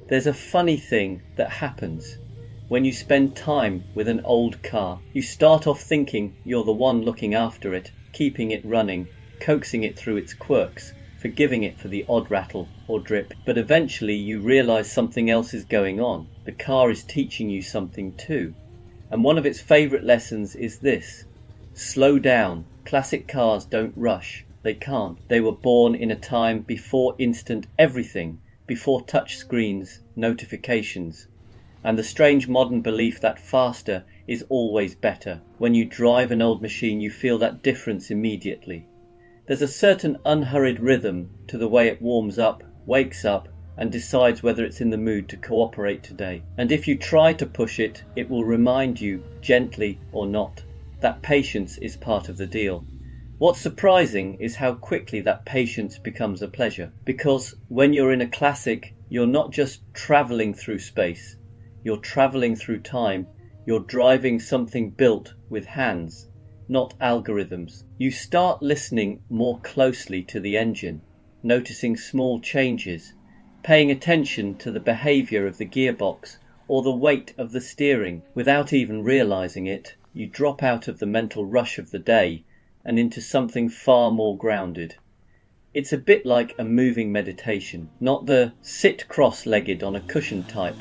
There's a funny thing that happens when you spend time with an old car. You start off thinking you're the one looking after it, keeping it running, coaxing it through its quirks, forgiving it for the odd rattle or drip. But eventually you realize something else is going on. The car is teaching you something too. And one of its favorite lessons is this: slow down. Classic cars don't rush. They can't. They were born in a time before instant everything, before touch screens, notifications, and the strange modern belief that faster is always better. When you drive an old machine, you feel that difference immediately. There's a certain unhurried rhythm to the way it warms up, wakes up, and decides whether it's in the mood to cooperate today. And if you try to push it, it will remind you, gently or not, that patience is part of the deal. What's surprising is how quickly that patience becomes a pleasure. Because when you're in a classic, you're not just traveling through space, you're traveling through time. You're driving something built with hands, not algorithms. You start listening more closely to the engine, noticing small changes, paying attention to the behavior of the gearbox or the weight of the steering. Without even realizing it, you drop out of the mental rush of the day and into something far more grounded. It's a bit like a moving meditation, not the sit cross-legged on a cushion type,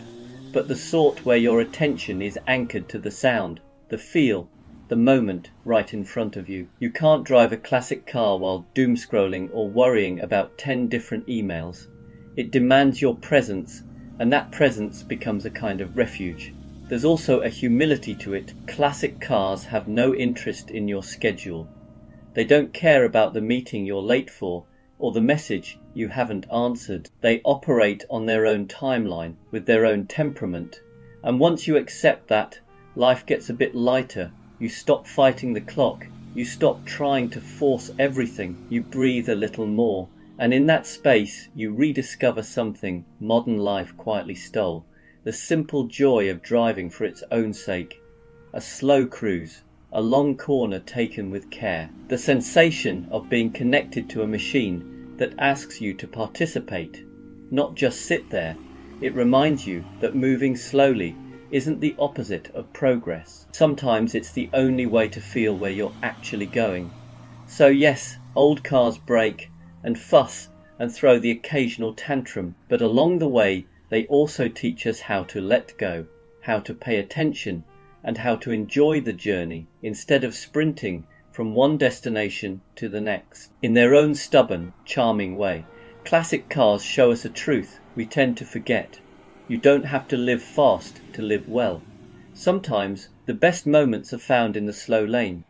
but the sort where your attention is anchored to the sound, the feel, the moment right in front of you. You can't drive a classic car while doom scrolling or worrying about 10 different emails. It demands your presence, and that presence becomes a kind of refuge. There's also a humility to it. Classic cars have no interest in your schedule. They don't care about the meeting you're late for or the message you haven't answered. They operate on their own timeline with their own temperament. And once you accept that, life gets a bit lighter. You stop fighting the clock. You stop trying to force everything. You breathe a little more. And in that space, you rediscover something modern life quietly stole. The simple joy of driving for its own sake. A slow cruise. A long corner taken with care. The sensation of being connected to a machine that asks you to participate, not just sit there. It reminds you that moving slowly isn't the opposite of progress. Sometimes it's the only way to feel where you're actually going. So yes, old cars break and fuss and throw the occasional tantrum, but along the way they also teach us how to let go, how to pay attention, and how to enjoy the journey instead of sprinting from one destination to the next. In their own stubborn, charming way, classic cars show us a truth we tend to forget. You don't have to live fast to live well. Sometimes the best moments are found in the slow lane.